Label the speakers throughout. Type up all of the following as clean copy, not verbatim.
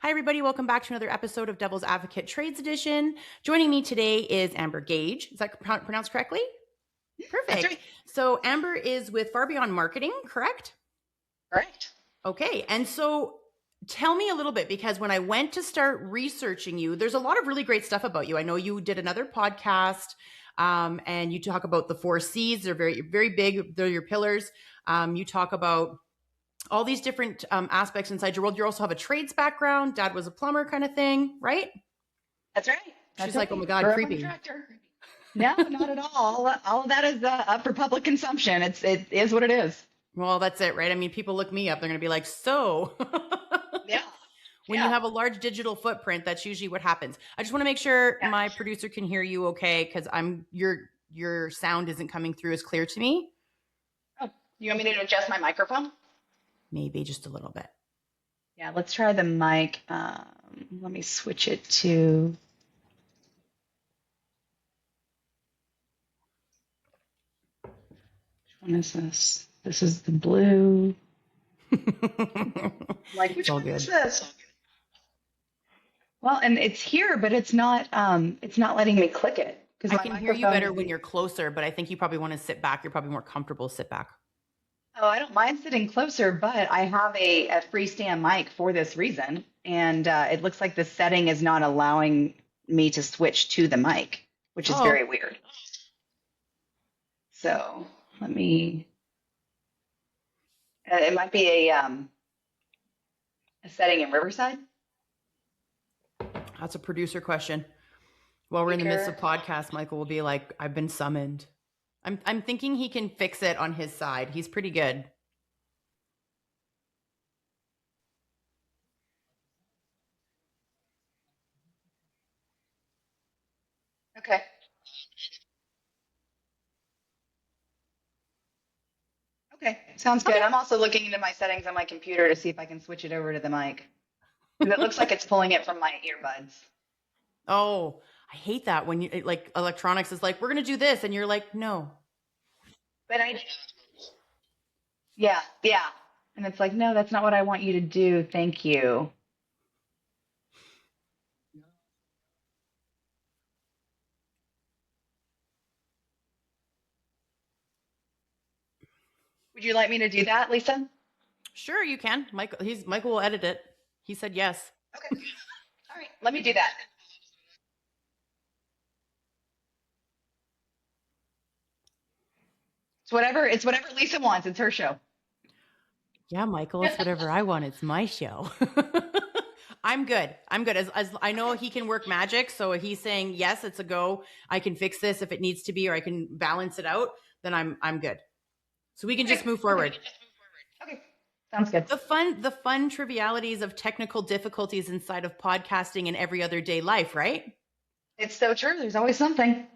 Speaker 1: Hi, everybody. Welcome back to another episode of Devil's Advocate Trades Edition. Joining me today is Amber Gaige. Is that pronounced correctly? Perfect.
Speaker 2: That's right.
Speaker 1: So Amber is with Far Beyond Marketing, correct?
Speaker 2: Correct.
Speaker 1: Okay. And so tell me a little bit, because when I went to start researching you, there's a lot of really great stuff about you. I know you did another podcast and you talk about the 4 C's. They're very, very big. They're your pillars. You talk about all these different aspects inside your world. You also have a trades background. Dad was a plumber kind of thing, right?
Speaker 2: That's right.
Speaker 1: She's like, oh my God, creepy.
Speaker 2: No, not at all. All of that is up for public consumption. It is what it is.
Speaker 1: Well, that's it, right? I mean, people look me up. They're going to be like, so
Speaker 2: Yeah.
Speaker 1: When you have a large digital footprint, that's usually what happens. I just want to make sure my producer can hear you okay, because your sound isn't coming through as clear to me.
Speaker 2: Oh, you want me to adjust my microphone?
Speaker 1: Maybe just a little bit.
Speaker 2: Yeah, let's try the mic. Let me switch it to. Which one is this? This is the blue. Like, which one is this? Well, and it's here, but it's not letting me click it.
Speaker 1: I can hear you better when you're closer, but I think you probably want to sit back. You're probably more comfortable sit back.
Speaker 2: Oh, I don't mind sitting closer, but I have a freestand mic for this reason. And it looks like the setting is not allowing me to switch to the mic, which is very weird. So let me, it might be a setting in Riverside.
Speaker 1: That's a producer question. While we're in the midst of podcast, Michael will be like, I've been summoned. I'm thinking he can fix it on his side. He's pretty good.
Speaker 2: Okay. Okay, sounds good. I'm also looking into my settings on my computer to see if I can switch it over to the mic. Because it looks like it's pulling it from my earbuds.
Speaker 1: Oh, I hate that when you like electronics is like, we're going to do this. And you're like, no.
Speaker 2: But yeah. And it's like, no, that's not what I want you to do. Thank you. Would you like me to do that, Lisa?
Speaker 1: Sure, you can. Michael will edit it. He said yes.
Speaker 2: Okay. All right, let me do that. It's whatever Lisa wants. It's her show.
Speaker 1: Yeah, Michael, it's whatever I want. It's my show. I'm good. As I know he can work magic. So he's saying, yes, it's a go. I can fix this if it needs to be, or I can balance it out. Then I'm good. So we can just move forward.
Speaker 2: Okay. Sounds good.
Speaker 1: The fun trivialities of technical difficulties inside of podcasting and every other day life, right?
Speaker 2: It's so true. There's always something.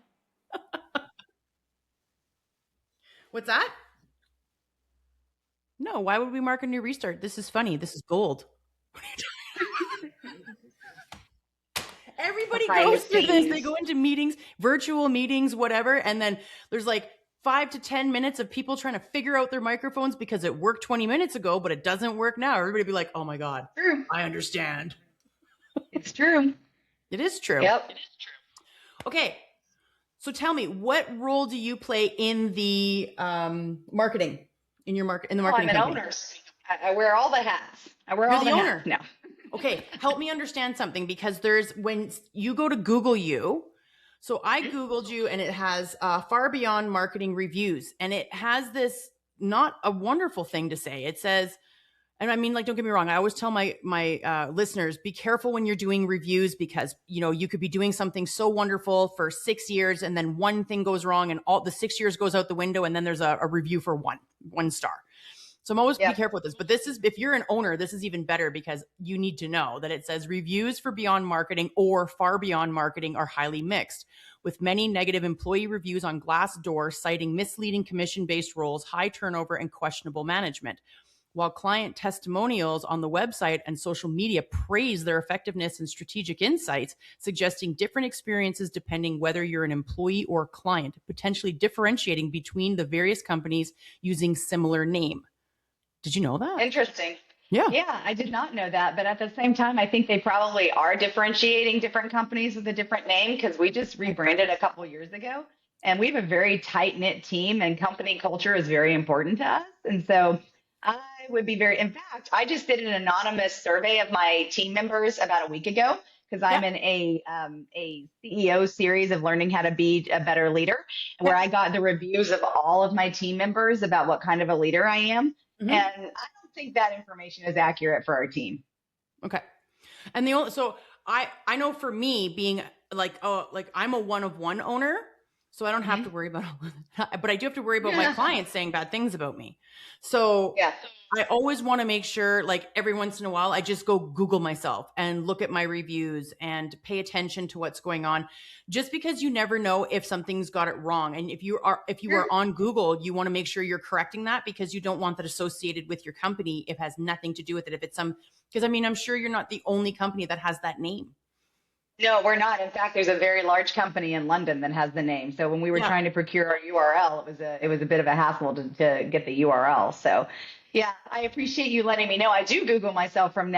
Speaker 1: What's that? No, why would we mark a new restart? This is funny. This is gold. Everybody goes through this. They go into meetings, virtual meetings, whatever. And then there's like 5 to 10 minutes of people trying to figure out their microphones because it worked 20 minutes ago, but it doesn't work now. Everybody be like, oh my God, I understand.
Speaker 2: It's true.
Speaker 1: It is true.
Speaker 2: Yep.
Speaker 1: It is true. Okay. So tell me, what role do you play in the marketing, in the marketing
Speaker 2: I'm an
Speaker 1: company?
Speaker 2: owner. I wear all the hats.
Speaker 1: You're the owner.
Speaker 2: No.
Speaker 1: Okay. Help me understand something, because when you go to Google you, so I Googled you and it has Far Beyond Marketing reviews, and it has this, not a wonderful thing to say. It says, and I mean, like, don't get me wrong. I always tell my listeners, be careful when you're doing reviews, because, you could be doing something so wonderful for 6 years and then one thing goes wrong and all the 6 years goes out the window, and then there's a review for one star. So I'm always be careful with this, but this is, if you're an owner, this is even better, because you need to know that it says reviews for Beyond Marketing or Far Beyond Marketing are highly mixed, with many negative employee reviews on Glassdoor citing misleading commission-based roles, high turnover, and questionable management. While client testimonials on the website and social media praise their effectiveness and strategic insights, suggesting different experiences depending whether you're an employee or client, potentially differentiating between the various companies using similar name. Did you know that?
Speaker 2: Interesting.
Speaker 1: Yeah.
Speaker 2: Yeah, I did not know that. But at the same time, I think they probably are differentiating different companies with a different name because we just
Speaker 1: Okay.
Speaker 2: rebranded a couple years ago. And we have a very tight knit team, and company culture is very important to us. And so I would be very, in fact, I just did an anonymous survey of my team members about a week ago because
Speaker 1: Yeah.
Speaker 2: I'm in a CEO series of learning how to be a better leader, where
Speaker 1: Yeah.
Speaker 2: I got the reviews of all of my team members about what kind of a leader I am. And
Speaker 1: Hmm.
Speaker 2: I don't think that information is accurate for our team.
Speaker 1: Okay. And the only so I know for me being like, oh, like I'm a one of one owner, so I don't have to
Speaker 2: Hmm.
Speaker 1: worry about all of that. But I do have to worry about my clients saying bad things about me. So
Speaker 2: Yeah.
Speaker 1: I always want to make sure, like every once in a while, I just go Google myself and look at my reviews and pay attention to what's going on. Just because you never know if something's got it wrong, and if you are
Speaker 2: Sure.
Speaker 1: on Google, you want to make sure you're correcting that because you don't want that associated with your company if it has nothing to do with it. If it's some, because I mean, I'm sure you're not the only company that has that name.
Speaker 2: No, we're not. In fact, there's a very large company in London that has the name. So when we were
Speaker 1: Yeah.
Speaker 2: trying to procure our URL, it was a bit of a hassle to get the URL. So yeah, I appreciate you letting me know. I do Google myself from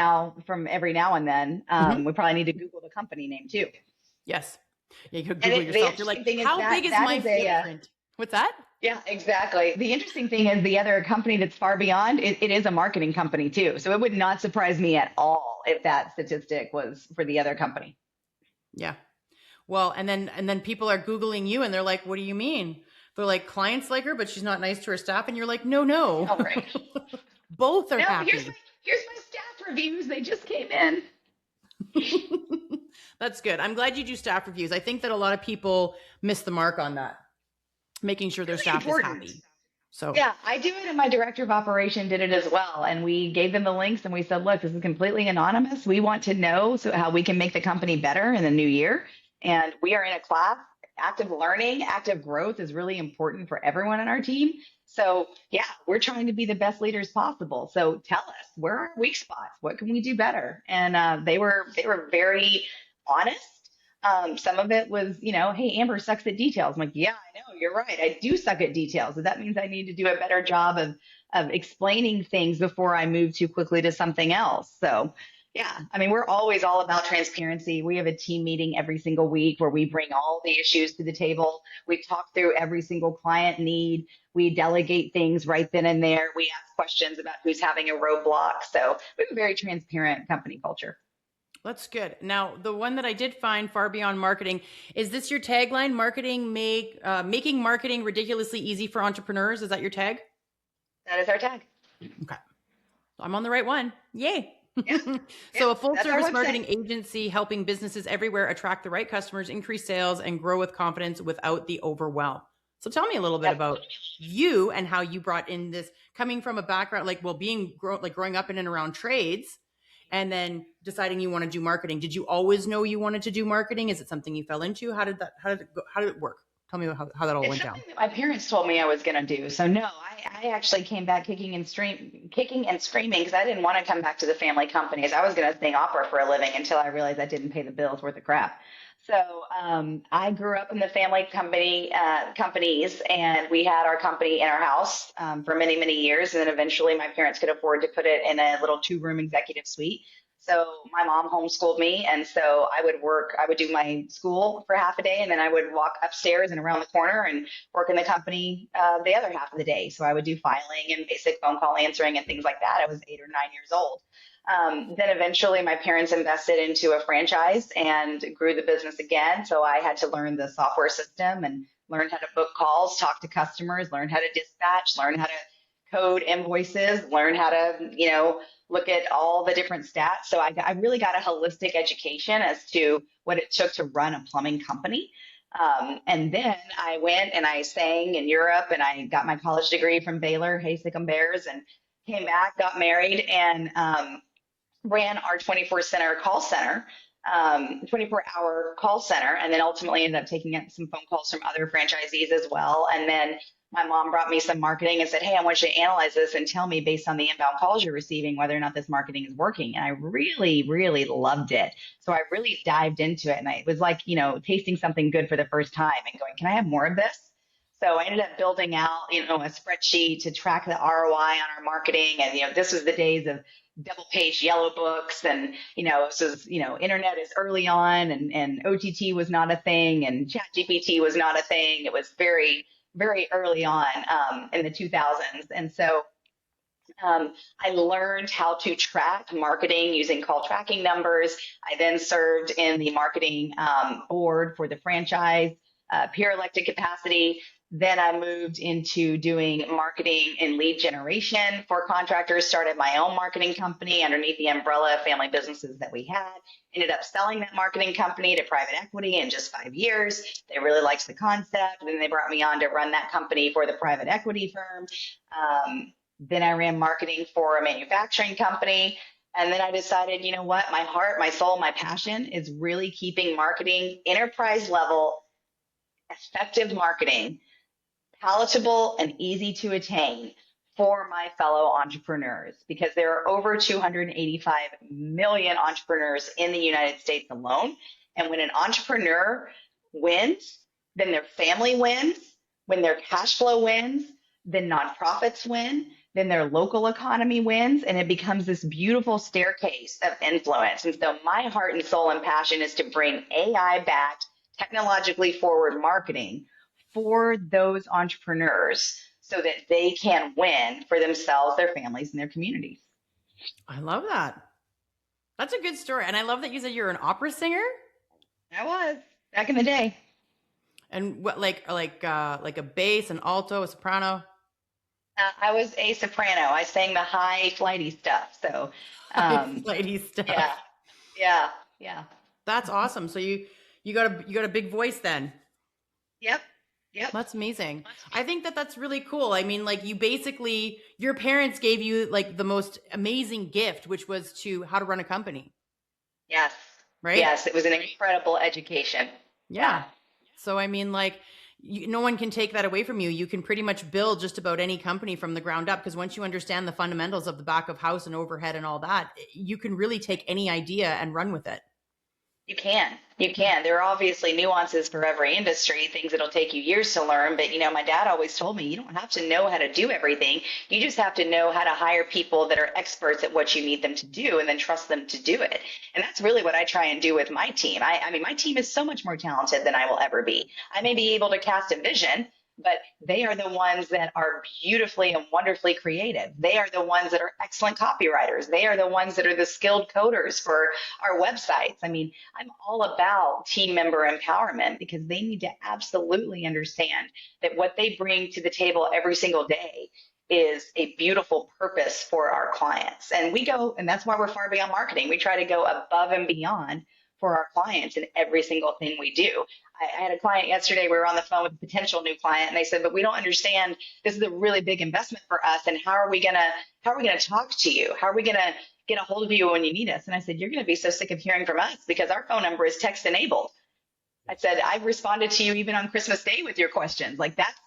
Speaker 2: every now and then.
Speaker 1: Hmm.
Speaker 2: We probably need to Google the company name too.
Speaker 1: Yes. Yeah, you could
Speaker 2: And
Speaker 1: Google
Speaker 2: the
Speaker 1: yourself. You're like,
Speaker 2: interesting thing is
Speaker 1: how
Speaker 2: that
Speaker 1: big is
Speaker 2: that
Speaker 1: my
Speaker 2: is a
Speaker 1: footprint? What's that?
Speaker 2: yeah, exactly. The interesting thing is the other company that's far beyond, it is a marketing company too. So it would not surprise me at all if that statistic was for the other company.
Speaker 1: Yeah. Well, and then people are Googling you and they're like, what do you mean? They're like, clients like her, but she's not nice to her staff. And you're like, no, no.
Speaker 2: All right.
Speaker 1: Both are
Speaker 2: No, here's my
Speaker 1: happy.
Speaker 2: here's my staff reviews. They just came in.
Speaker 1: That's good. I'm glad you do staff reviews. I think that a lot of people miss the mark on that, making sure their
Speaker 2: Really
Speaker 1: staff is
Speaker 2: important.
Speaker 1: happy. So,
Speaker 2: Yeah, I do it, and my director of operation did it as well. And we gave them the links, and we said, "Look, this is completely anonymous. We want to know so how we can make the company better in the new year. And we are in a class. Active learning, active growth is really important for everyone on our team. So yeah, we're trying to be the best leaders possible. So tell us where are our weak spots? What can we do better?" And they were very honest. Some of it was, hey, Amber sucks at details. I'm like, yeah, I know, you're right. I do suck at details. So that means I need to do a better job of explaining things before I move too quickly to something else. So yeah, I mean, we're always all about transparency. We have a team meeting every single week where we bring all the issues to the table. We talk through every single client need. We delegate things right then and there. We ask questions about who's having a roadblock. So we have a very transparent company culture.
Speaker 1: that's good. Now, the one that I did find far beyond marketing, is this your tagline? Making marketing ridiculously easy for entrepreneurs. Is that your tag?
Speaker 2: That is our tag.
Speaker 1: Okay. I'm on the right one. Yay.
Speaker 2: Yeah, yeah,
Speaker 1: So, a full
Speaker 2: that's our
Speaker 1: service
Speaker 2: website.
Speaker 1: marketing agency helping businesses everywhere attract the right customers, increase sales, and grow with confidence without the overwhelm. So, tell me a little bit
Speaker 2: Yep.
Speaker 1: about you and how you brought in this, coming from a background like, well, growing up in and around trades and then deciding you want to do marketing. Did you always know you wanted to do marketing? Is it something you fell into? How did it work? Tell me how that all
Speaker 2: It's
Speaker 1: went down.
Speaker 2: something that my parents told me I was going to do. So no, I actually came back kicking and screaming because I didn't want to come back to the family companies. I was going to sing opera for a living until I realized that didn't pay the bills worth of crap. So I grew up in the family companies, and we had our company in our house for many, many years. And then eventually, my parents could afford to put it in a little two-room executive suite. So my mom homeschooled me, and so I would do my school for half a day, and then I would walk upstairs and around the corner and work in the company the other half of the day. So I would do filing and basic phone call answering and things like that. I was 8 or 9 years old. Then eventually my parents invested into a franchise and grew the business again. So I had to learn the software system and learn how to book calls, talk to customers, learn how to dispatch, learn how to code invoices, learn how to, look at all the different stats. So I really got a holistic education as to what it took to run a plumbing company. And then I went and I sang in Europe, and I got my college degree from Baylor, Haystack Bears, and came back, got married, and ran our 24-hour call center, and then ultimately ended up taking up some phone calls from other franchisees as well. And then my mom brought me some marketing and said, "Hey, I want you to analyze this and tell me based on the inbound calls you're receiving whether or not this marketing is working." And I really, really loved it. So I really dived into it, and it was like, tasting something good for the first time and going, "Can I have more of this?" So I ended up building out, a spreadsheet to track the ROI on our marketing. And, this was the days of double page yellow books. And, this was, internet is early on, and OTT was not a thing, and chat GPT was not a thing. It was very, very early on, in the 2000s. And so, I learned how to track marketing using call tracking numbers. I then served in the marketing board for the franchise, peer elected capacity. Then I moved into doing marketing and lead generation for contractors, started my own marketing company underneath the umbrella of family businesses that we had. Ended up selling that marketing company to private equity in just 5 years. They really liked the concept. And then they brought me on to run that company for the private equity firm. Then I ran marketing for a manufacturing company. And then I decided, you know what, my heart, my soul, my passion is really keeping marketing enterprise level, effective marketing, palatable and easy to attain for my fellow entrepreneurs, because there are over 285 million entrepreneurs in the United States alone. And when an entrepreneur wins, then their family wins. When their cash flow wins, then nonprofits win, then their local economy wins, and it becomes this beautiful staircase of influence. And so my heart and soul and passion is to bring AI-backed, technologically forward marketing for those entrepreneurs so that they can win for themselves, their families, and their communities.
Speaker 1: I love that. That's a good story. And I love that you said you're an opera singer.
Speaker 2: I was back in the day.
Speaker 1: And what, like a bass, an alto, a soprano?
Speaker 2: I was a soprano. I sang the high flighty stuff. So,
Speaker 1: High flighty stuff.
Speaker 2: yeah.
Speaker 1: That's awesome. So you got a big voice then.
Speaker 2: Yep.
Speaker 1: That's amazing. I think that's really cool. I mean, like, your parents gave you like the most amazing gift, which was how to run a company.
Speaker 2: Yes.
Speaker 1: Right?
Speaker 2: Yes. It was an incredible education.
Speaker 1: Yeah. So, I mean, like, no one can take that away from you. You can pretty much build just about any company from the ground up, because once you understand the fundamentals of the back of house and overhead and all that, you can really take any idea and run with it.
Speaker 2: You can. There are obviously nuances for every industry, things that'll take you years to learn. But, my dad always told me, you don't have to know how to do everything. You just have to know how to hire people that are experts at what you need them to do, and then trust them to do it. And that's really what I try and do with my team. I mean, my team is so much more talented than I will ever be. I may be able to cast a vision, but they are the ones that are beautifully and wonderfully creative. They are the ones that are excellent copywriters. They are the ones that are the skilled coders for our websites. I mean, I'm all about team member empowerment, because they need to absolutely understand that what they bring to the table every single day is a beautiful purpose for our clients. And that's why we're Far Beyond Marketing. We try to go above and beyond for our clients in every single thing we do. I had a client yesterday, we were on the phone with a potential new client, and they said, but we don't understand, this is a really big investment for us, and how are we gonna talk to you? How are we gonna get a hold of you when you need us? And I said, you're gonna be so sick of hearing from us, because our phone number is text enabled. I said, I've responded to you even on Christmas Day with your questions. Like, that's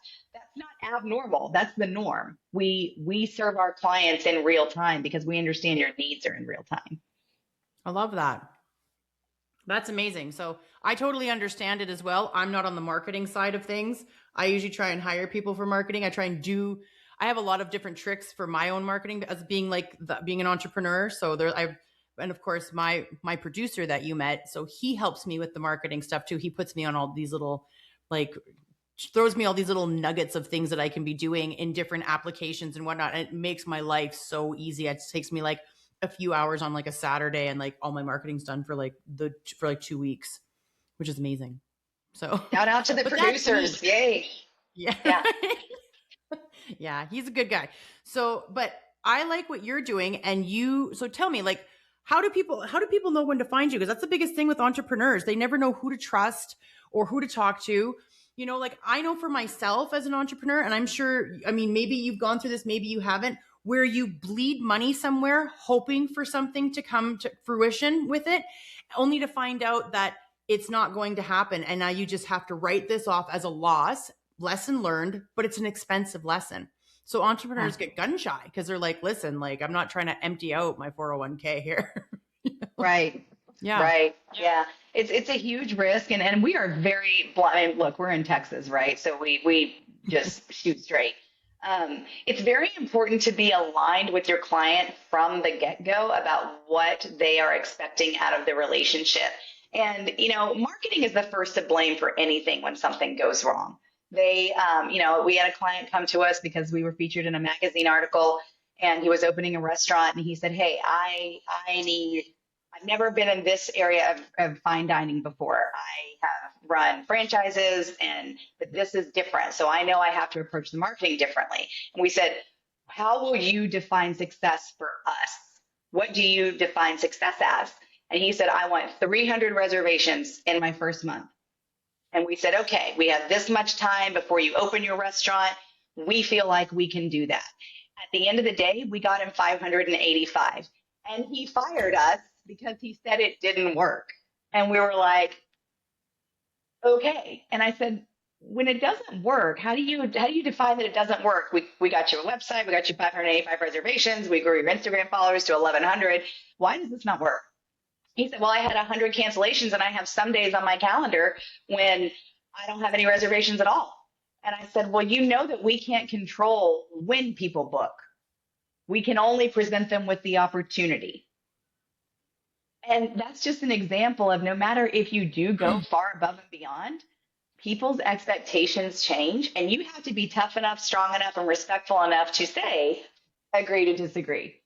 Speaker 2: not abnormal. That's the norm. We serve our clients in real time because we understand your needs are in real time.
Speaker 1: I love that. That's amazing. So I totally understand it as well. I'm not on the marketing side of things. I usually try and hire people for marketing. I have a lot of different tricks for my own marketing as being being an entrepreneur. So and of course my producer that you met, so he helps me with the marketing stuff too. He puts me on all these little, throws me all these little nuggets of things that I can be doing in different applications and whatnot. And it makes my life so easy. It just takes me a few hours on a Saturday, and all my marketing's done for 2 weeks, which is amazing. So
Speaker 2: shout out to the producers. Yay.
Speaker 1: Yeah. Yeah. He's a good guy. So, but I like what you're doing. So tell me, how do people know when to find you? Because that's the biggest thing with entrepreneurs. They never know who to trust or who to talk to. I know for myself as an entrepreneur, and I'm sure, maybe you've gone through this, maybe you haven't, where you bleed money somewhere hoping for something to come to fruition with it, only to find out that it's not going to happen. And now you just have to write this off as a lesson learned, but it's an expensive lesson. So entrepreneurs get gun shy because they're like, listen, I'm not trying to empty out my 401k here.
Speaker 2: Right.
Speaker 1: Yeah.
Speaker 2: Right. Yeah. It's a huge risk. And we are very blind. Look, we're in Texas, right? So we just shoot straight. It's very important to be aligned with your client from the get-go about what they are expecting out of the relationship. And, marketing is the first to blame for anything when something goes wrong. We had a client come to us because we were featured in a magazine article, and he was opening a restaurant, and he said, "Hey, I've never been in this area of fine dining before. I have run franchises, but this is different. So I know I have to approach the marketing differently." And we said, "How will you define success for us? What do you define success as?" And he said, "I want 300 reservations in my first month." And we said, "Okay, we have this much time before you open your restaurant. We feel like we can do that." At the end of the day, we got him 585. And he fired us because he said it didn't work. And we were like, "Okay." And I said, "When it doesn't work, how do you define that it doesn't work? We got you a website, we got you 585 reservations, we grew your Instagram followers to 1,100. Why does this not work?" He said, "Well, I had 100 cancellations, and I have some days on my calendar when I don't have any reservations at all." And I said, "Well, you know that we can't control when people book. We can only present them with the opportunity." And that's just an example of, no matter if you do go far above and beyond, people's expectations change, and you have to be tough enough, strong enough, and respectful enough to say, agree to disagree.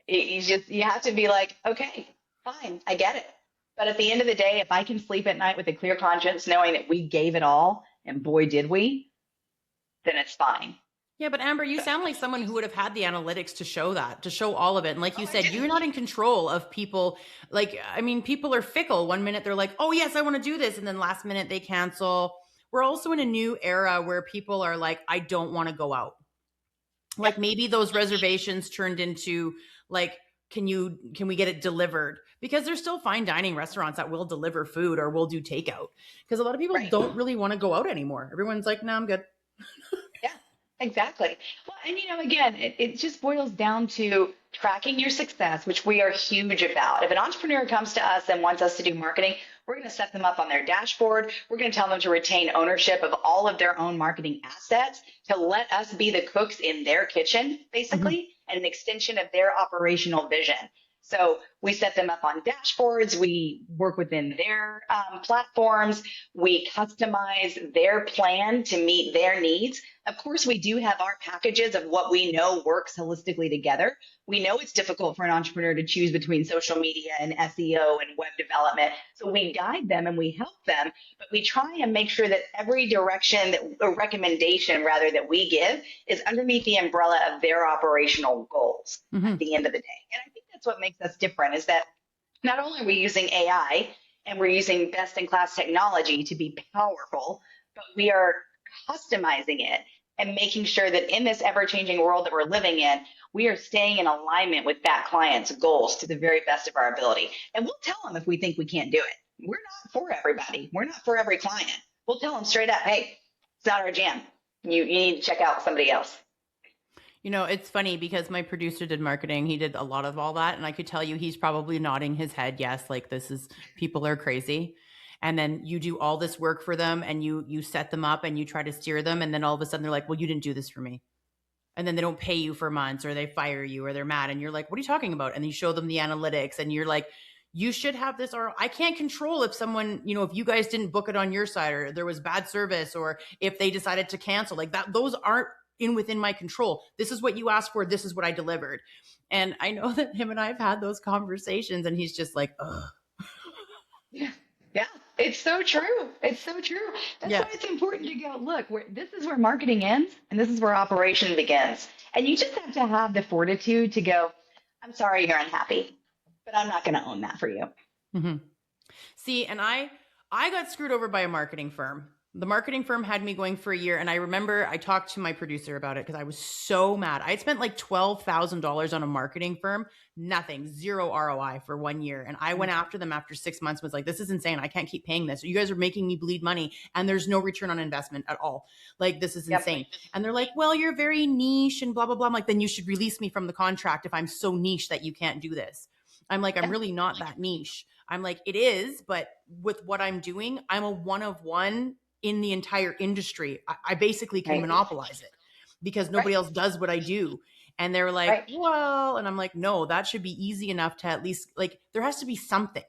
Speaker 2: You have to be like, "Okay, fine, I get it." But at the end of the day, if I can sleep at night with a clear conscience, knowing that we gave it all, and boy, did we, then it's fine.
Speaker 1: Yeah, but Amber, you sound like someone who would have had the analytics to show that, to show all of it. And like you said, you're not in control of people. Like, I mean, people are fickle. One minute they're like, "Oh, yes, I want to do this." And then last minute they cancel. We're also in a new era where people are like, "I don't want to go out." Like maybe those reservations turned into like, can we get it delivered? Because there's still fine dining restaurants that will deliver food or will do takeout. Because a lot of people
Speaker 2: Right.
Speaker 1: don't really want to go out anymore. Everyone's like, "No, I'm good."
Speaker 2: Yeah, exactly. Well, and again, it just boils down to tracking your success, which we are huge about. If an entrepreneur comes to us and wants us to do marketing, we're going to set them up on their dashboard. We're going to tell them to retain ownership of all of their own marketing assets, to let us be the cooks in their kitchen, basically, and an extension of their operational vision. So we set them up on dashboards. We work within their platforms. We customize their plan to meet their needs. Of course, we do have our packages of what we know works holistically together. We know it's difficult for an entrepreneur to choose between social media and SEO and web development. So we guide them and we help them, but we try and make sure that every direction, or recommendation rather, that we give is underneath the umbrella of their operational goals at the end of the day. And I think that's what makes us different, is that not only are we using AI and we're using best in class technology to be powerful, but we are customizing it and making sure that in this ever changing world that we're living in, we are staying in alignment with that client's goals to the very best of our ability. And we'll tell them if we think we can't do it. We're not for everybody. We're not for every client. We'll tell them straight up, "Hey, it's not our jam. You need to check out somebody else."
Speaker 1: It's funny because my producer did marketing. He did a lot of all that. And I could tell you he's probably nodding his head. Yes, like people are crazy. And then you do all this work for them and you set them up and you try to steer them. And then all of a sudden they're like, "Well, you didn't do this for me." And then they don't pay you for months, or they fire you, or they're mad. And you're like, "What are you talking about?" And you show them the analytics and you're like, "You should have this." Or, "I can't control if someone, if you guys didn't book it on your side, or there was bad service, or if they decided to cancel, like that, those aren't within my control. This is what you asked for. This is what I delivered." And I know that him and I have had those conversations, and he's just like, "Ugh."
Speaker 2: Yeah. Yeah. It's so true. It's so true. That's
Speaker 1: Yeah.
Speaker 2: why it's important to go, look, this is where marketing ends and this is where operation begins. And you just have to have the fortitude to go, "I'm sorry you're unhappy, but I'm not going to own that for you."
Speaker 1: Mm-hmm. See, and I got screwed over by a marketing firm. The marketing firm had me going for a year, and I remember I talked to my producer about it because I was so mad. I had spent like $12,000 on a marketing firm, nothing, zero ROI for 1 year. And I went after them after 6 months, was like, "This is insane. I can't keep paying this. You guys are making me bleed money, and there's no return on investment at all. Like, this is insane." And they're like, "Well, you're very niche and blah, blah, blah." I'm like, "Then you should release me from the contract if I'm so niche that you can't do this." I'm like, "I'm really not that niche." I'm like, "It is, but with what I'm doing, I'm a one of one in the entire industry. I basically can
Speaker 2: Right.
Speaker 1: monopolize it because nobody else does what I do. And they're like, well, and I'm like, no, that should be easy enough to at least, like, there has to be something.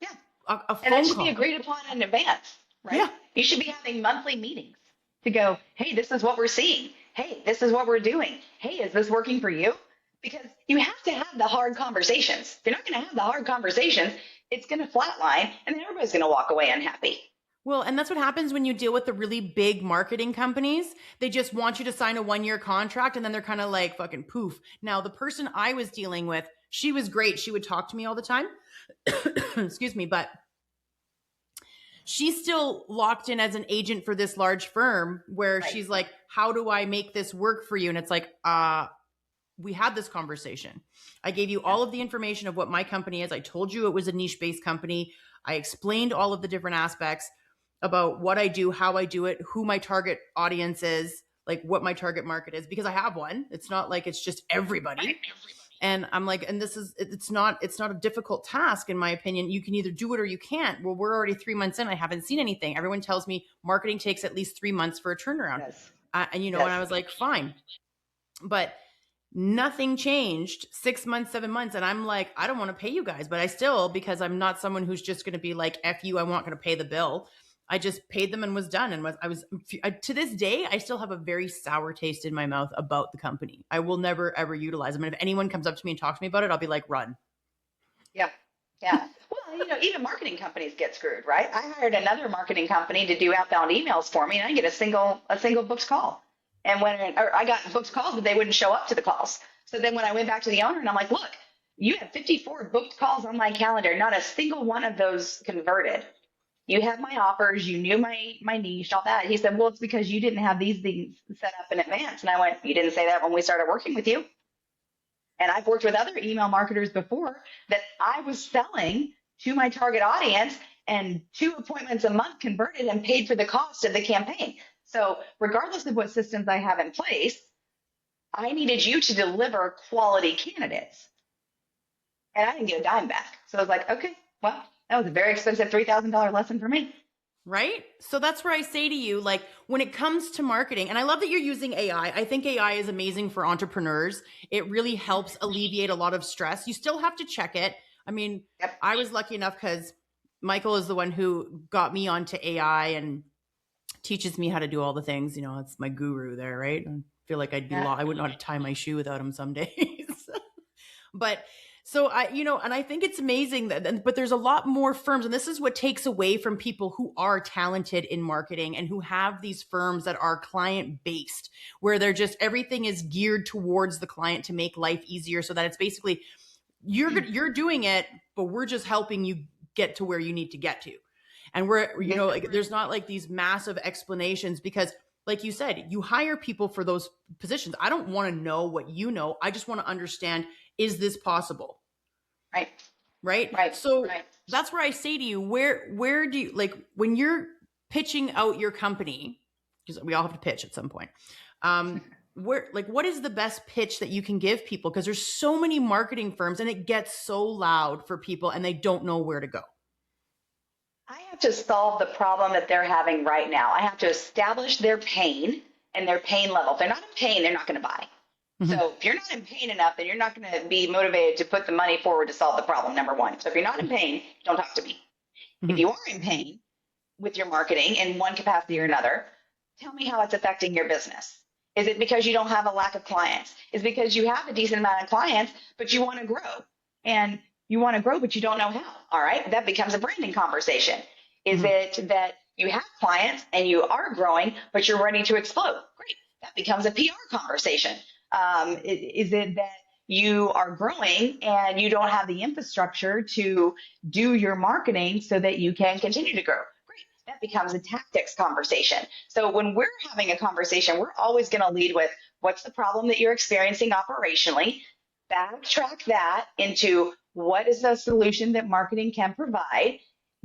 Speaker 2: Yeah.
Speaker 1: A
Speaker 2: And that
Speaker 1: phone
Speaker 2: should be
Speaker 1: call.
Speaker 2: agreed upon in advance, right?
Speaker 1: Yeah.
Speaker 2: You should be having monthly meetings to go, hey, this is what we're seeing. Hey, this is what we're doing. Hey, is this working for you? Because you have to have the hard conversations. If you're not going to have the hard conversations, it's going to flatline and then everybody's going to walk away unhappy.
Speaker 1: Well, and that's what happens when you deal with the really big marketing companies. They just want you to sign a 1-year contract and then they're kind of like fucking poof. Now, the person I was dealing with, she was great. She would talk to me all the time. Excuse me, but she's still locked in as an agent for this large firm where she's like, how do I make this work for you? And it's like, we had this conversation. I gave you all of the information of what my company is. I told you it was a niche-based company. I explained all of the different aspects about what I do, how I do it, who my target audience is, like what my target market is, because I have one. It's not like it's just everybody. And I'm like, and it's not a difficult task, in my opinion. You can either do it or you can't. Well, we're already 3 months in. I haven't seen anything. Everyone tells me marketing takes at least 3 months for a turnaround.
Speaker 2: Yes.
Speaker 1: And I was like, fine. But nothing changed 6 months, 7 months. And I'm like, I don't want to pay you guys, but I still, because I'm not someone who's just going to be like, F you, I'm not going to pay the bill. I just paid them and was done. And to this day, I still have a very sour taste in my mouth about the company. I will never, ever utilize them. And if anyone comes up to me and talks to me about it, I'll be like, run.
Speaker 2: Yeah. Yeah. Well, even marketing companies get screwed, right? I hired another marketing company to do outbound emails for me and I didn't get a single booked call. And I got booked calls, but they wouldn't show up to the calls. So then when I went back to the owner and I'm like, look, you have 54 booked calls on my calendar. Not a single one of those converted. You have my offers, you knew my niche, all that. He said, well, it's because you didn't have these things set up in advance. And I went, you didn't say that when we started working with you. And I've worked with other email marketers before that I was selling to my target audience and 2 appointments a month converted and paid for the cost of the campaign. So regardless of what systems I have in place, I needed you to deliver quality candidates. And I didn't get a dime back. So I was like, okay, well, that was a very expensive $3,000 lesson for me.
Speaker 1: Right? So that's where I say to you, like, when it comes to marketing, and I love that you're using AI. I think AI is amazing for entrepreneurs. It really helps alleviate a lot of stress. You still have to check it. I mean, I was lucky enough because Michael is the one who got me onto AI and teaches me how to do all the things. It's my guru there, right? I feel like I wouldn't know how to tie my shoe without him some days. But so and I think it's amazing but there's a lot more firms, and this is what takes away from people who are talented in marketing and who have these firms that are client based, where they're just, everything is geared towards the client to make life easier, so that it's basically you're doing it, but we're just helping you get to where you need to get to. And like, there's not like these massive explanations, because like you said, you hire people for those positions. I don't want to know what you know. I just want to understand, is this possible? Right. So that's where I say to you, where do you, like, when you're pitching out your company, because we all have to pitch at some point, what is the best pitch that you can give people? Because there's so many marketing firms and it gets so loud for people and they don't know where to go.
Speaker 2: I have to solve the problem that they're having right now. I have to establish their pain and their pain level. If they're not in pain, they're not going to buy. Mm-hmm. So if you're not in pain enough, then you're not going to be motivated to put the money forward to solve the problem, number one. So if you're not in pain, don't talk to me. Mm-hmm. If you are in pain with your marketing in one capacity or another, tell me how it's affecting your business. Is it because you don't have a lack of clients? Is it because you have a decent amount of clients, but you want to grow? And you want to grow, but you don't know how. All right. That becomes a branding conversation. Is mm-hmm. it that you have clients and you are growing, but you're ready to explode? Great. That becomes a PR conversation. Is it that you are growing and you don't have the infrastructure to do your marketing so that you can continue to grow? Great. That becomes a tactics conversation. So when we're having a conversation, we're always going to lead with, what's the problem that you're experiencing operationally? Backtrack that into, what is the solution that marketing can provide?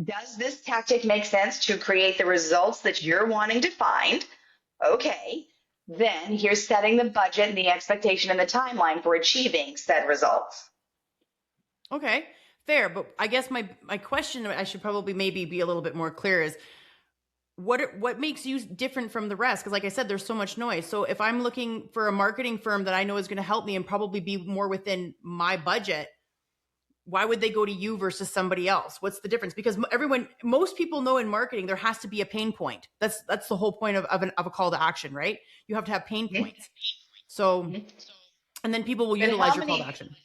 Speaker 2: Does this tactic make sense to create the results that you're wanting to find? Okay, then here's setting the budget and the expectation and the timeline for achieving said results.
Speaker 1: Okay, fair. But I guess my question, I should probably maybe be a little bit more clear, is what makes you different from the rest? Because like I said, there's so much noise. So if I'm looking for a marketing firm that I know is going to help me and probably be more within my budget, why would they go to you versus somebody else? What's the difference? Because most people know in marketing, there has to be a pain point. That's the whole point of a call to action, right? You have to have pain points. So, and then people will utilize your call to action.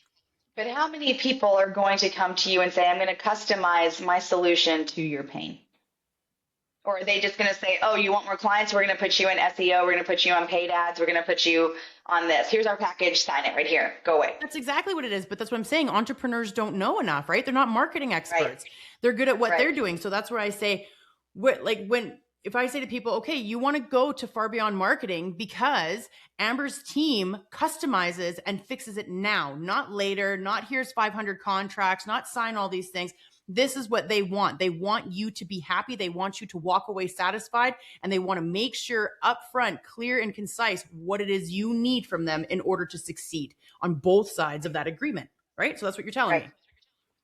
Speaker 2: But how many people are going to come to you and say, I'm going to customize my solution to your pain? Or are they just going to say, oh, you want more clients? We're going to put you in SEO. We're going to put you on paid ads. We're going to put you on this. Here's our package. Sign it right here. Go away.
Speaker 1: That's exactly what it is. But that's what I'm saying. Entrepreneurs don't know enough, right? They're not marketing experts.
Speaker 2: Right.
Speaker 1: They're good at what they're doing. So that's where I say, if I say to people, okay, you want to go to Far Beyond Marketing because Amber's team customizes and fixes it now, not later, not here's 500 contracts, not sign all these things. This is what they want. They want you to be happy. They want you to walk away satisfied, and they want to make sure upfront, clear and concise what it is you need from them in order to succeed on both sides of that agreement, right? So that's what you're telling me.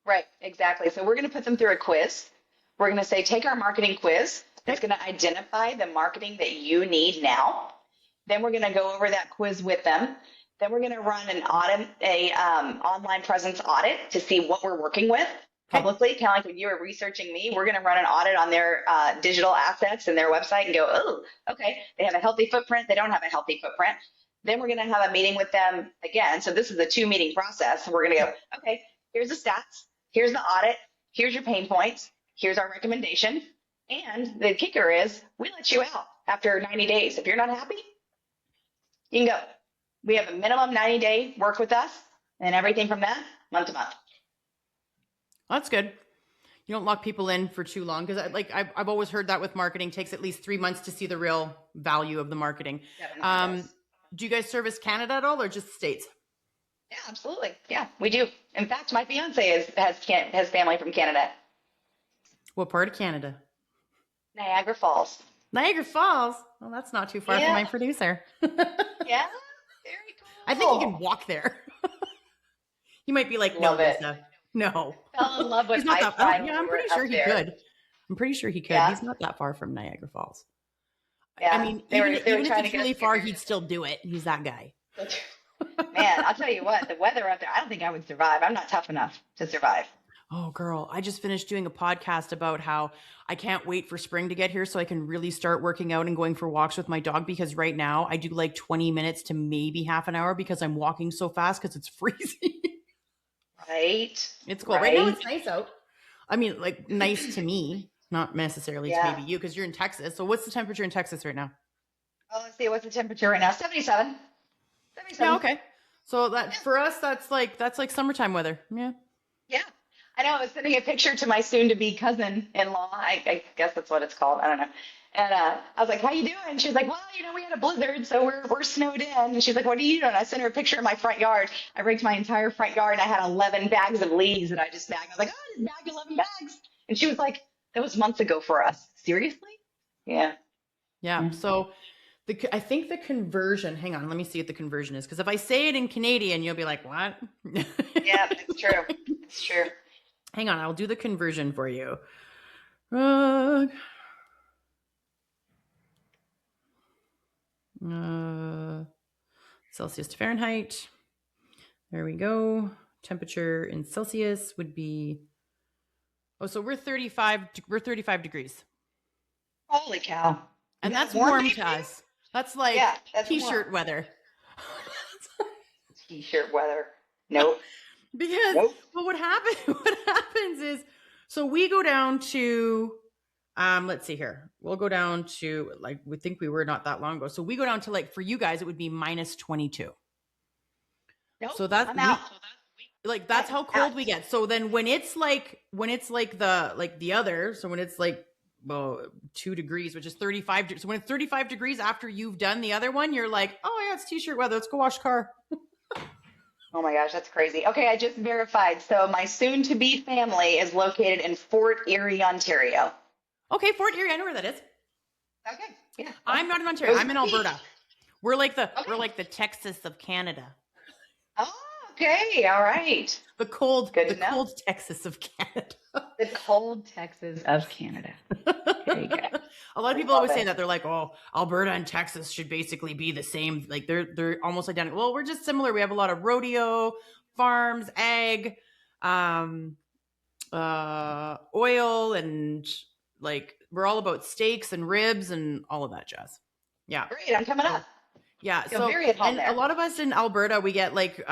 Speaker 2: Right, exactly. So we're going to put them through a quiz. We're going to say, take our marketing quiz. It's going to identify the marketing that you need now. Then we're going to go over that quiz with them. Then we're going to run an audit, online presence audit to see what we're working with publicly. Kind of like when you were researching me, we're going to run an audit on their digital assets and their website and go, oh, okay, they have a healthy footprint. They don't have a healthy footprint. Then we're going to have a meeting with them again. So this is a 2-meeting process. We're going to go, okay, here's the stats. Here's the audit. Here's your pain points. Here's our recommendation. And the kicker is we let you out after 90 days. If you're not happy, you can go. We have a minimum 90-day work with us, and everything from that, month to month.
Speaker 1: That's good. You don't lock people in for too long, because I've always heard that with marketing takes at least 3 months to see the real value of the marketing. Do you guys service Canada at all, or just States?
Speaker 2: Yeah, absolutely. Yeah, we do. In fact, my fiance has family from Canada.
Speaker 1: What part of Canada?
Speaker 2: Niagara Falls.
Speaker 1: Niagara Falls? Well, that's not too far from my producer.
Speaker 2: Yeah, very cool.
Speaker 1: I think you can walk there. He might be like, no, Lisa. No.
Speaker 2: Fell in love with
Speaker 1: I'm pretty sure he could. I'm pretty sure he could. Yeah. He's not that far from Niagara Falls. Yeah. I mean, even if it's really far, he'd still do it. He's that guy.
Speaker 2: Man, I'll tell you what, the weather out there, I don't think I would survive. I'm not tough enough to survive.
Speaker 1: Oh, girl, I just finished doing a podcast about how I can't wait for spring to get here so I can really start working out and going for walks with my dog, because right now I do like 20 minutes to maybe half an hour because I'm walking so fast because it's freezing.
Speaker 2: Right.
Speaker 1: It's cool. Right now it's nice out. I mean, like nice to me, not necessarily to maybe you, because you're in Texas. So what's the temperature in Texas right now?
Speaker 2: Oh, let's see. What's the temperature right now? 77.
Speaker 1: Yeah, okay. So that for us, that's like summertime weather. Yeah.
Speaker 2: Yeah. I know. I was sending a picture to my soon-to-be cousin-in-law. I guess that's what it's called. I don't know. And I was like, "How you doing?" She's like, "Well, we had a blizzard, so we're snowed in." And she's like, "What are you doing?" I sent her a picture of my front yard. I raked my entire front yard, and I had 11 bags of leaves that I just bagged. I was like, "Oh, I just bagged 11 bags." And she was like, "That was months ago for us." Seriously? Yeah.
Speaker 1: Yeah. So I think the conversion. Hang on, let me see what the conversion is, because if I say it in Canadian, you'll be like, "What?"
Speaker 2: Yeah, it's true. It's true.
Speaker 1: Hang on, I'll do the conversion for you. Celsius to Fahrenheit. There we go. Temperature in Celsius would be, so we're 35 degrees.
Speaker 2: Holy cow.
Speaker 1: And that's warm to us. That's like t-shirt weather.
Speaker 2: T-shirt weather. Nope.
Speaker 1: Because what happens is, so we go down to, let's see here. We'll go down to, like, we think we were not that long ago. So we go down to, like, for you guys, it would be minus 22.
Speaker 2: Nope,
Speaker 1: so that's that's how cold we get. So then when it's like the other, so when it's like 2 degrees, which is 35. So when it's 35 degrees after you've done the other one, you're like, oh yeah, it's t-shirt weather. Let's go wash the car.
Speaker 2: Oh my gosh, that's crazy. Okay, I just verified. So my soon-to-be family is located in Fort Erie, Ontario.
Speaker 1: Okay, Fort Erie, I know where that is.
Speaker 2: Okay, yeah.
Speaker 1: I'm not in Ontario. I'm in Alberta. We're like the Texas of Canada.
Speaker 2: Oh, okay, all right.
Speaker 1: The cold Texas of Canada.
Speaker 2: The cold Texas of Canada. There you go.
Speaker 1: A lot of
Speaker 2: I
Speaker 1: people
Speaker 2: love
Speaker 1: always say
Speaker 2: it.
Speaker 1: that. They're like, "Oh, Alberta and Texas should basically be the same. Like they're almost identical." Well, we're just similar. We have a lot of rodeo, farms, ag, um, oil, and like we're all about steaks and ribs and all of that jazz. Yeah.
Speaker 2: Great, I'm coming
Speaker 1: So
Speaker 2: up.
Speaker 1: yeah.
Speaker 2: Feel
Speaker 1: So
Speaker 2: very at home
Speaker 1: and a
Speaker 2: there.
Speaker 1: lot of us in Alberta, we get like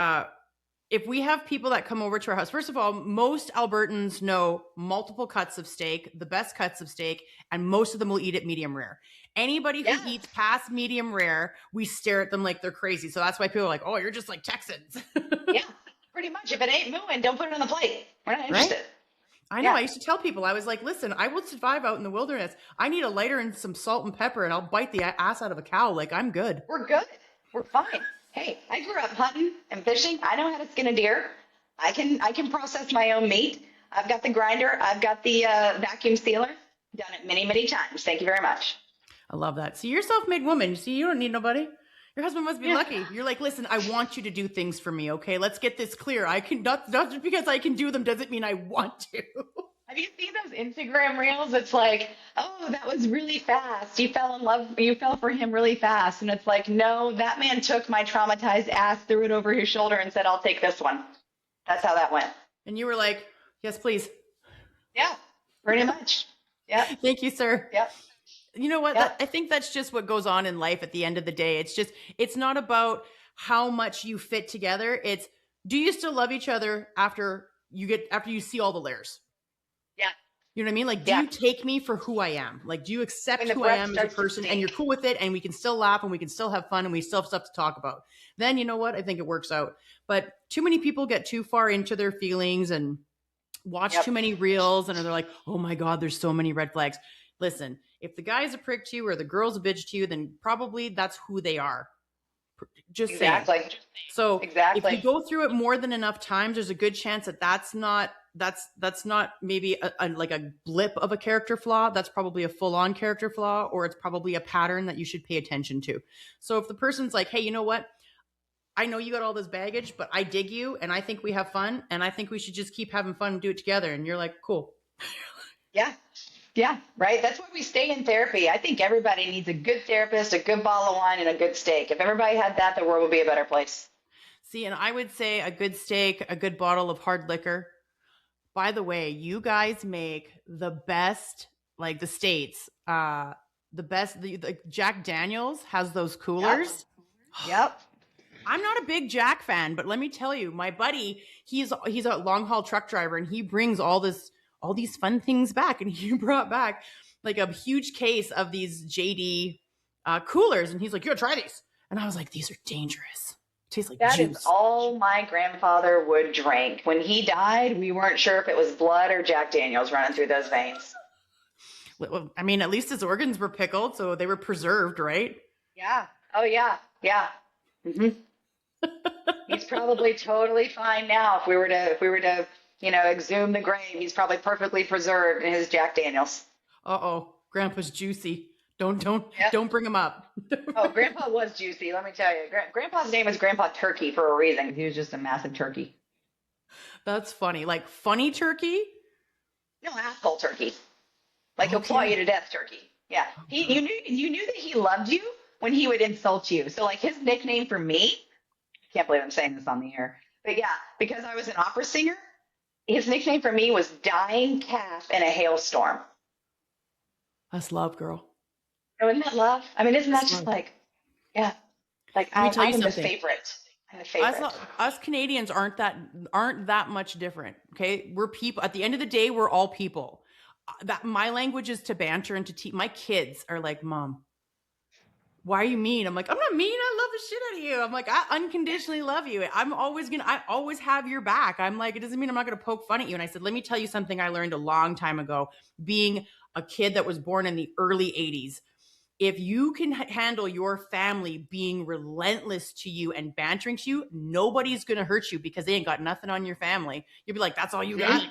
Speaker 1: if we have people that come over to our house, first of all, most Albertans know multiple cuts of steak, the best cuts of steak, and most of them will eat it medium rare. Anybody who
Speaker 2: Yes.
Speaker 1: eats past medium rare, we stare at them like they're crazy. So that's why people are like, "Oh, you're just like Texans."
Speaker 2: Yeah, pretty much. If it ain't moving, don't put it on the plate. We're not
Speaker 1: Right?
Speaker 2: interested.
Speaker 1: I know.
Speaker 2: Yeah,
Speaker 1: I used to tell people, I was like, "Listen, I will survive out in the wilderness. I need a lighter and some salt and pepper, and I'll bite the ass out of a cow. Like, I'm good."
Speaker 2: we're good. We're fine. Hey, I grew up hunting and fishing. I know how to skin a deer. I can process my own meat. I've got the grinder. I've got the vacuum sealer. Done it many, many times. Thank you very much.
Speaker 1: I love that. See, you're a self-made woman. See, you don't need nobody. Your husband must be
Speaker 2: Yeah.
Speaker 1: lucky. You're like, listen, I want you to do things for me, okay? Let's get this clear. I can not just because I can do them doesn't mean I want to.
Speaker 2: Have you seen those Instagram reels? It's like, oh, that was really fast. You fell in love, you fell for him really fast. And it's like, no, that man took my traumatized ass, threw it over his shoulder, and said, I'll take this one. That's how that went.
Speaker 1: And you were like, yes, please.
Speaker 2: Yeah, pretty much. Yep,
Speaker 1: Thank you, sir.
Speaker 2: yep,
Speaker 1: You know what?
Speaker 2: yep.
Speaker 1: I think that's just what goes on in life at the end of the day. It's not about how much you fit together. It's, do you still love each other after after you see all the layers?
Speaker 2: Yeah,
Speaker 1: You know what I mean? Like, do
Speaker 2: yeah.
Speaker 1: you take me for who I am? Like, do you accept
Speaker 2: When the
Speaker 1: who I
Speaker 2: breath
Speaker 1: am as a
Speaker 2: starts to
Speaker 1: person and you're
Speaker 2: stink.
Speaker 1: cool with it and we can still laugh and we can still have fun and we still have stuff to talk about? Then you know what? I think it works out. But too many people get too far into their feelings and watch too
Speaker 2: Yep.
Speaker 1: many reels and they're like, oh my God, there's so many red flags. Listen, if the guy's a prick to you or the girl's a bitch to you, then probably that's who they are. Just saying.
Speaker 2: Exactly.
Speaker 1: So if you
Speaker 2: Exactly.
Speaker 1: go through it more than enough times, there's a good chance that that's not maybe like a blip of a character flaw. That's probably a full on character flaw, or it's probably a pattern that you should pay attention to. So if the person's like, hey, you know what? I know you got all this baggage, but I dig you and I think we have fun and I think we should just keep having fun and do it together. And you're like, cool.
Speaker 2: Yeah. Yeah. Right. That's why we stay in therapy. I think everybody needs a good therapist, a good bottle of wine, and a good steak. If everybody had that, the world would be a better place.
Speaker 1: See, and I would say a good steak, a good bottle of hard liquor. By the way, you guys make the best, like the States, the best, the Jack Daniels has those
Speaker 2: Yep.
Speaker 1: coolers.
Speaker 2: Yep.
Speaker 1: I'm not a big Jack fan, but let me tell you, my buddy, he's a long haul truck driver and he brings all these fun things back. And he brought back like a huge case of these JD coolers. And he's like, "You gotta try these." And I was like, "These are dangerous. Taste like
Speaker 2: That is
Speaker 1: juice."
Speaker 2: all my grandfather would drink. When he died, we weren't sure if it was blood or Jack Daniels running through those veins.
Speaker 1: Well, I mean, at least his organs were pickled, so they were preserved, right?
Speaker 2: Yeah. Oh, yeah. Yeah. hmm He's probably totally fine now. If we were to, exhume the grave, he's probably perfectly preserved in his Jack Daniels.
Speaker 1: Uh-oh, Grandpa's juicy. Don't
Speaker 2: Yep.
Speaker 1: don't bring him up.
Speaker 2: Oh, Grandpa was juicy. Let me tell you, Grandpa's name was Grandpa Turkey for a reason. He was just a massive turkey.
Speaker 1: That's funny. Like funny turkey?
Speaker 2: No, asshole turkey. Like he'll claw
Speaker 1: Okay.
Speaker 2: you to death turkey. Yeah. You knew that he loved you when he would insult you. So like his nickname for me, I can't believe I'm saying this on the air. But yeah, because I was an opera singer, his nickname for me was Dying Calf in a Hailstorm.
Speaker 1: That's love, girl.
Speaker 2: Oh, isn't that love? I mean, isn't that
Speaker 1: That's
Speaker 2: just
Speaker 1: love.
Speaker 2: like, yeah, like
Speaker 1: Let me tell you
Speaker 2: I'm the
Speaker 1: something.
Speaker 2: favorite. I'm the
Speaker 1: Us,
Speaker 2: favorite.
Speaker 1: us Canadians aren't that much different. Okay, we're people. At the end of the day, we're all people. That my language is to banter and to teach. My kids are like, "Mom, why are you mean?" I'm like, "I'm not mean. I love the shit out of you." I'm like, "I unconditionally love you. I always have your back." I'm like, "It doesn't mean I'm not gonna poke fun at you." And I said, "Let me tell you something I learned a long time ago, being a kid that was born in the early '80s. If you can handle your family being relentless to you and bantering to you, nobody's going to hurt you because they ain't got nothing on your family. You'll be like, that's all you got?"
Speaker 2: Mhm.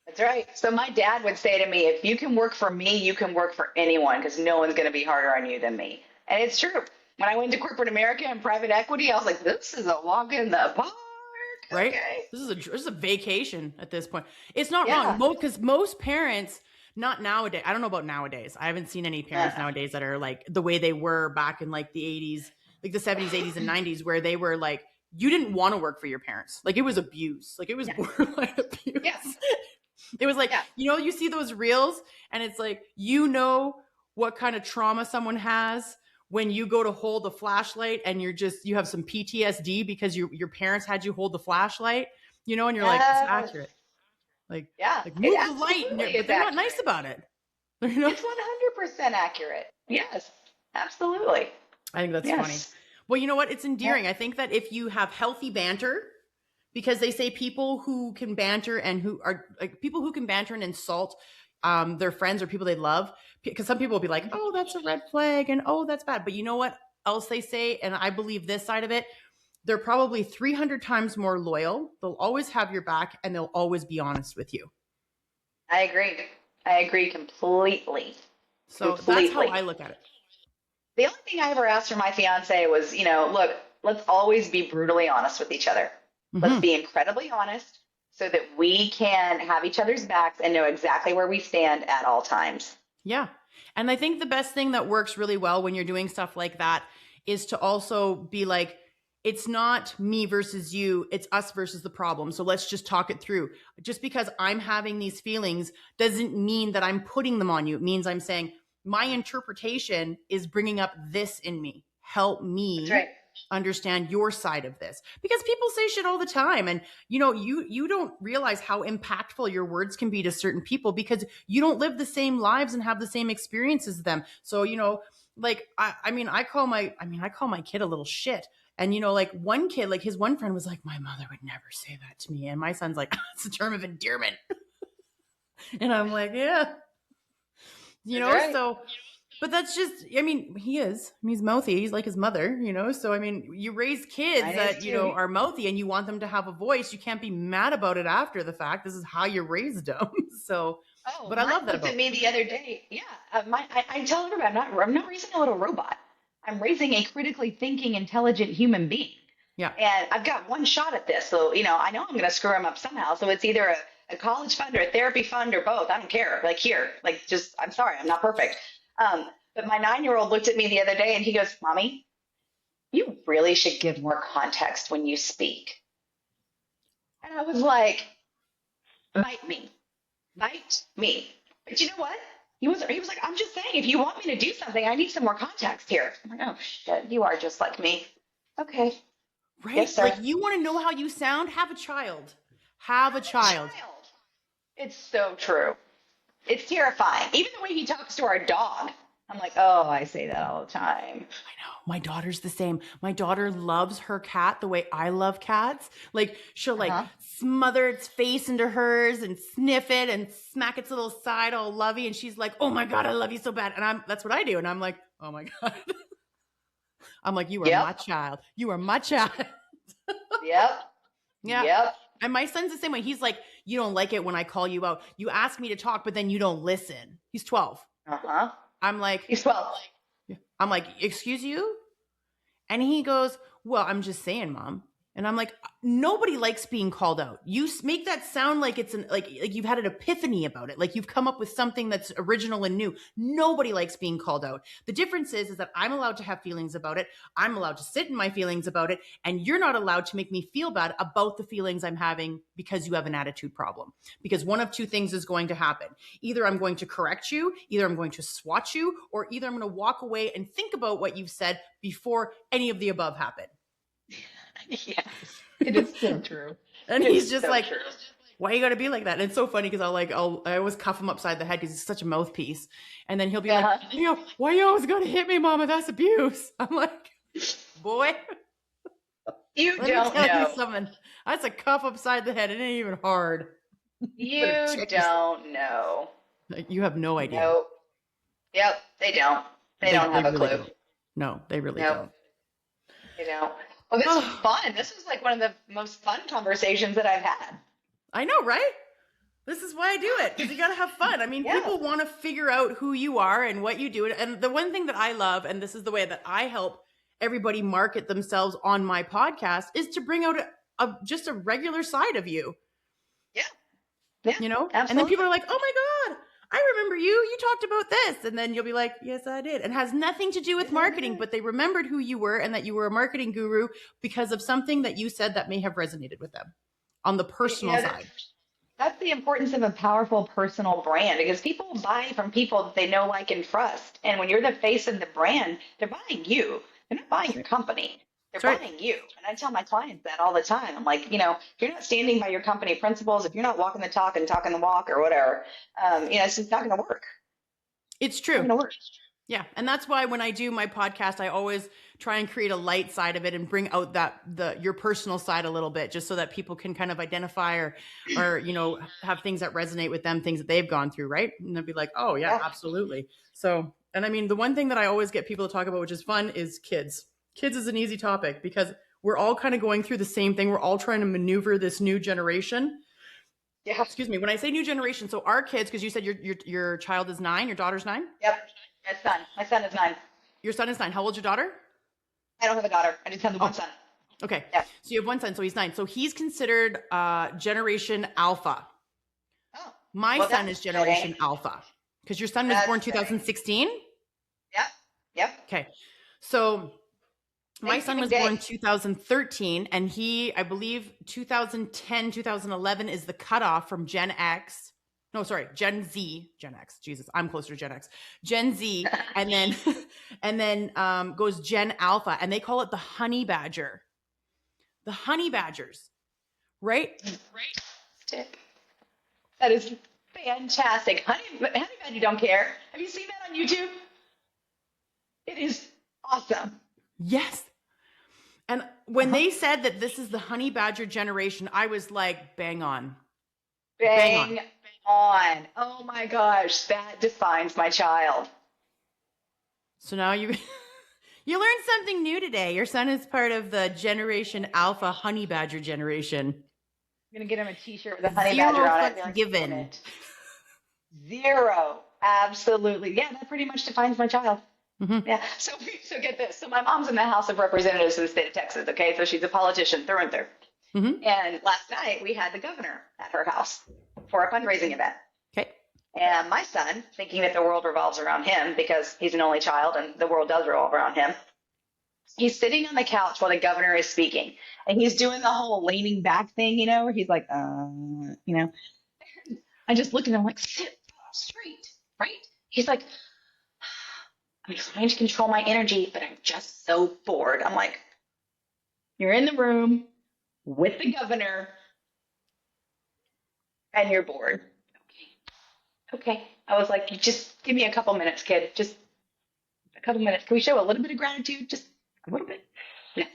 Speaker 2: That's right. So my dad would say to me, if you can work for me, you can work for anyone because no one's going to be harder on you than me. And it's true. When I went to corporate America and private equity, I was like, this is a walk in the park.
Speaker 1: right?
Speaker 2: Okay.
Speaker 1: This is a vacation at this point. It's not
Speaker 2: Yeah.
Speaker 1: wrong because most parents, not nowadays. I don't know about nowadays. I haven't seen any parents nowadays that are like the way they were back in like the 80s, like the 70s, 80s, and 90s, where they were like, you didn't want to work for your parents. Like it was abuse. Like it was borderline abuse.
Speaker 2: Yeah.
Speaker 1: It was like,
Speaker 2: Yeah.
Speaker 1: you see those reels and it's like, what kind of trauma someone has when you go to hold the flashlight and you have some PTSD because your parents had you hold the flashlight, and you're like, it's accurate. Like move the light, but they're not nice about it.
Speaker 2: It's 100% accurate. Yes, absolutely.
Speaker 1: I think that's funny. Well, you know what? It's endearing. I think that if you have healthy banter, because they say people who can banter and people who can banter and insult their friends or people they love, because some people will be like, oh, that's a red flag and oh, that's bad. But you know what else they say? And I believe this side of it. They're probably 300 times more loyal. They'll always have your back and they'll always be honest with you.
Speaker 2: I agree completely.
Speaker 1: So that's how I look at it.
Speaker 2: The only thing I ever asked for my fiance was, look, let's always be brutally honest with each other. Mm-hmm. Let's be incredibly honest so that we can have each other's backs and know exactly where we stand at all times.
Speaker 1: Yeah. And I think the best thing that works really well when you're doing stuff like that is to also be like, it's not me versus you, it's us versus the problem. So let's just talk it through. Just because I'm having these feelings doesn't mean that I'm putting them on you. It means I'm saying my interpretation is bringing up this in me. Help me understand your side of this. Because people say shit all the time. And you don't realize how impactful your words can be to certain people because you don't live the same lives and have the same experiences as them. So, like, I call my kid a little shit. And, like one kid, like his one friend was like, my mother would never say that to me. And my son's like, it's a term of endearment. And I'm like, yeah, so, but that's just, he's mouthy. He's like his mother, so, you raise kids that, are mouthy and you want them to have a voice. You can't be mad about it after the fact. This is how you raised them. So, but I love that about
Speaker 2: me the other day. Yeah. I tell everybody, I'm not raising a little robot. I'm raising a critically thinking, intelligent human being.
Speaker 1: Yeah.
Speaker 2: And I've got one shot at this. So, I know I'm going to screw him up somehow. So it's either a college fund or a therapy fund or both. I don't care. I'm sorry, I'm not perfect. But my 9-year-old looked at me the other day and he goes, Mommy, you really should give more context when you speak. And I was like, bite me. But you know what? He was like, I'm just saying, if you want me to do something, I need some more context here. I'm like, oh, shit, you are just like me. Okay.
Speaker 1: Right?
Speaker 2: Yes, sir.
Speaker 1: Like, you want to know how you sound? Have a child. Have a child.
Speaker 2: It's so true. It's terrifying. Even the way he talks to our dog. I'm like, oh, I say that all the time.
Speaker 1: I know. My daughter's the same. My daughter loves her cat the way I love cats. Like, she'll smother its face into hers and sniff it and smack its little side all lovey. And she's like, oh my God, I love you so bad. And that's what I do. And I'm like, oh my God. I'm like, you are my child. You are my child.
Speaker 2: Yep.
Speaker 1: Yeah.
Speaker 2: Yep.
Speaker 1: And my son's the same way. He's like, you don't like it when I call you out. You ask me to talk, but then you don't listen. He's 12.
Speaker 2: Uh-huh.
Speaker 1: I'm like,
Speaker 2: he's 12.
Speaker 1: I'm like, excuse you? And he goes, well, I'm just saying, Mom. And I'm like, nobody likes being called out. You make that sound like it's like you've had an epiphany about it. Like you've come up with something that's original and new. Nobody likes being called out. The difference is that I'm allowed to have feelings about it. I'm allowed to sit in my feelings about it. And you're not allowed to make me feel bad about the feelings I'm having because you have an attitude problem. Because one of two things is going to happen. Either I'm going to correct you, either I'm going to swat you, or either I'm going to walk away and think about what you've said before any of the above happen.
Speaker 2: Yes, it is so true.
Speaker 1: And he's just so like, true. Why you gotta be like that? And it's so funny because I always cuff him upside the head because he's such a mouthpiece. And then he'll be like, why you always gotta hit me, Mama? That's abuse. I'm like, boy,
Speaker 2: you don't know.
Speaker 1: You something. That's a cuff upside the head. It ain't even hard.
Speaker 2: You don't know.
Speaker 1: You have no idea.
Speaker 2: Nope. Yep, they don't. They don't have a clue.
Speaker 1: Don't. No, they really don't.
Speaker 2: They don't. Well, this was fun. This was like one of the most fun conversations that I've had.
Speaker 1: I know, right? This is why I do it, because you got to have fun. I mean, people want to figure out who you are and what you do. And the one thing that I love, and this is the way that I help everybody market themselves on my podcast, is to bring out just a regular side of you.
Speaker 2: Yeah. Yeah.
Speaker 1: You know?
Speaker 2: Absolutely.
Speaker 1: And then people are like, oh my God, I remember you. You talked about this. And then you'll be like, yes, I did. And it has nothing to do with marketing, but they remembered who you were and that you were a marketing guru because of something that you said that may have resonated with them on the personal side.
Speaker 2: That's the importance of a powerful personal brand, because people buy from people that they know, like, and trust. And when you're the face of the brand, they're buying you. They're not buying your company. They're buying you. And I tell my clients that all the time. I'm like, if you're not standing by your company principles, if you're not walking the talk and talking the walk or whatever, it's just not going to work.
Speaker 1: It's true.
Speaker 2: It's not going to work.
Speaker 1: Yeah. And that's why when I do my podcast, I always try and create a light side of it and bring out your personal side a little bit, just so that people can kind of identify or have things that resonate with them, things that they've gone through. Right. And they'll be like, oh yeah, absolutely. So, and I mean, the one thing that I always get people to talk about, which is fun, is kids. Kids is an easy topic because we're all kind of going through the same thing. We're all trying to maneuver this new generation.
Speaker 2: Yeah.
Speaker 1: Excuse me. When I say new generation, so our kids, because you said your child is 9, your daughter's 9?
Speaker 2: Yep. My son is 9.
Speaker 1: Your son is 9. How old's your daughter?
Speaker 2: I don't have a daughter. I just have the one son.
Speaker 1: Okay.
Speaker 2: Yeah.
Speaker 1: So you have one son, so he's 9. So he's considered Generation Alpha.
Speaker 2: Oh.
Speaker 1: My son is Generation Alpha. Because your son was born 2016?
Speaker 2: Yep.
Speaker 1: Okay. So my son was born 2013, and I believe 2010, 2011 is the cutoff from Gen X. No, sorry, Gen Z, Gen X. Jesus, I'm closer to Gen X. Gen Z, and then goes Gen Alpha, and they call it the honey badger. The honey badgers, right?
Speaker 2: Right. That is fantastic. Honey badger don't care. Have you seen that on YouTube? It is awesome.
Speaker 1: Yes. And when they said that this is the honey badger generation, I was like, bang on.
Speaker 2: Bang on. Oh my gosh, that defines my child.
Speaker 1: So now you learned something new today. Your son is part of the Generation Alpha honey badger generation.
Speaker 2: I'm going to get him a t-shirt with a honey badger on it.
Speaker 1: Given.
Speaker 2: 0. Absolutely. Yeah, that pretty much defines my child. Mm-hmm. Yeah. So get this. So my mom's in the House of Representatives of the state of Texas. Okay. So she's a politician through and through. Mm-hmm. And last night we had the governor at her house for a fundraising event.
Speaker 1: Okay.
Speaker 2: And my son, thinking that the world revolves around him because he's an only child and the world does revolve around him, he's sitting on the couch while the governor is speaking. And he's doing the whole leaning back thing, where he's like, I just look at him like, sit straight, right? He's like, I'm trying to control my energy, but I'm just so bored. I'm like, you're in the room with the governor and you're bored. Okay. I was like, just give me a couple minutes, kid. Just a couple minutes. Can we show a little bit of gratitude? Just a little bit. Yeah.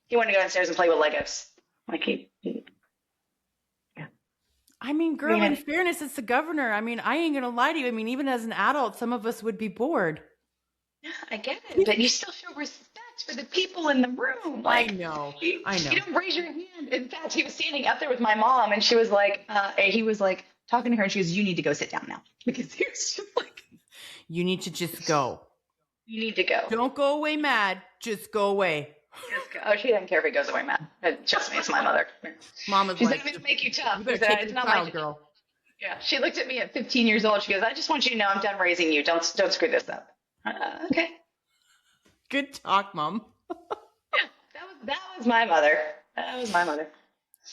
Speaker 2: He wanted to go downstairs and play with Legos. Like
Speaker 1: yeah. I mean, girl, in fairness, it's the governor. I mean, I ain't going to lie to you. I mean, even as an adult, some of us would be bored.
Speaker 2: Yeah, I get it, but you still show respect for the people in the room. Like,
Speaker 1: I know.
Speaker 2: You don't raise your hand. In fact, he was standing up there with my mom, and she was like, he was like talking to her, and she goes, "You need to go sit down now," because he was just like,
Speaker 1: "You need to just go.
Speaker 2: You need to go.
Speaker 1: Don't go away mad. Just go away."
Speaker 2: Just go. Oh, she doesn't care if he goes away mad. Trust me, it's my mother.
Speaker 1: Mama's
Speaker 2: She's
Speaker 1: like,
Speaker 2: going to make you tough.
Speaker 1: You better take
Speaker 2: it's
Speaker 1: your
Speaker 2: not
Speaker 1: child,
Speaker 2: my
Speaker 1: girl.
Speaker 2: Yeah, she looked at me at 15 years old. She goes, "I just want you to know I'm done raising you. Don't screw this up." Okay.
Speaker 1: Good talk, Mom.
Speaker 2: Yeah, that was my mother. That was my mother.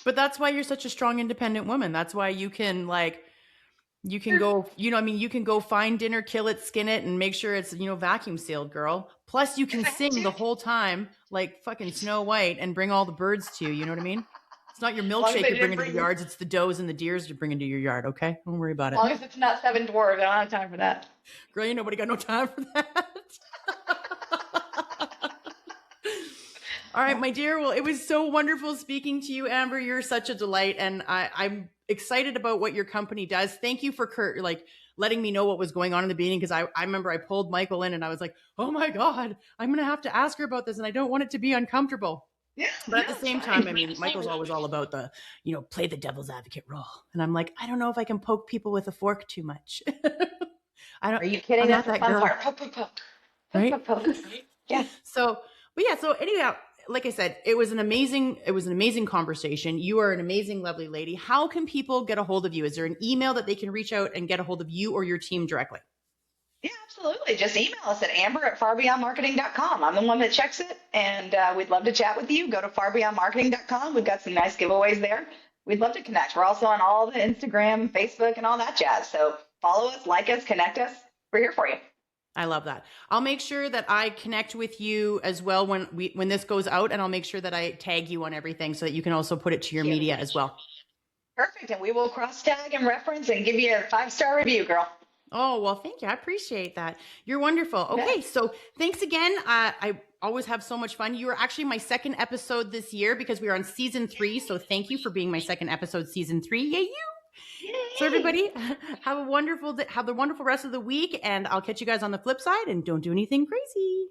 Speaker 1: But that's why you're such a strong, independent woman. That's why you can you can go, you can go find dinner, kill it, skin it, and make sure it's, vacuum sealed, girl. Plus you can sing the whole time like fucking Snow White and bring all the birds to you. You know what I mean? It's not your milkshake you're bringing to the yards. It's the does and the deers you're bringing to your yard. Okay. Don't worry about it.
Speaker 2: As long as it's not 7 dwarves, I don't have time for that.
Speaker 1: Girl, nobody got no time for that. All right, my dear. Well, it was so wonderful speaking to you, Amber. You're such a delight. And I'm excited about what your company does. Thank you for letting me know what was going on in the beginning. Because I remember I pulled Michael in and I was like, oh my God, I'm going to have to ask her about this. And I don't want it to be uncomfortable. Yeah, but at the same time, I mean, Michael's always all about the, play the devil's advocate role. And I'm like, I don't know if I can poke people with a fork too much.
Speaker 2: Are you kidding?
Speaker 1: I'm
Speaker 2: That's
Speaker 1: not
Speaker 2: the fun
Speaker 1: girl.
Speaker 2: part. Poke.
Speaker 1: Right?
Speaker 2: Poke. Yeah.
Speaker 1: So anyhow, like I said, it was an amazing conversation. You are an amazing, lovely lady. How can people get a hold of you? Is there an email that they can reach out and get a hold of you or your team directly?
Speaker 2: Yeah, absolutely. Just email us at amber@farbeyondmarketing.com. I'm the one that checks it, and we'd love to chat with you. Go to farbeyondmarketing.com. We've got some nice giveaways there. We'd love to connect. We're also on all the Instagram, Facebook, and all that jazz. So follow us, like us, connect us. We're here for you.
Speaker 1: I love that. I'll make sure that I connect with you as well when this goes out, and I'll make sure that I tag you on everything so that you can also put it to your media as well.
Speaker 2: Perfect. And we will cross tag and reference and give you a 5-star review, girl.
Speaker 1: Oh, well, thank you. I appreciate that. You're wonderful. Okay, so thanks again. I always have so much fun. You were actually my second episode this year because we are on season 3. So thank you for being my second episode, season 3. Yay, you. Yay. So everybody, have the wonderful rest of the week, and I'll catch you guys on the flip side, and don't do anything crazy.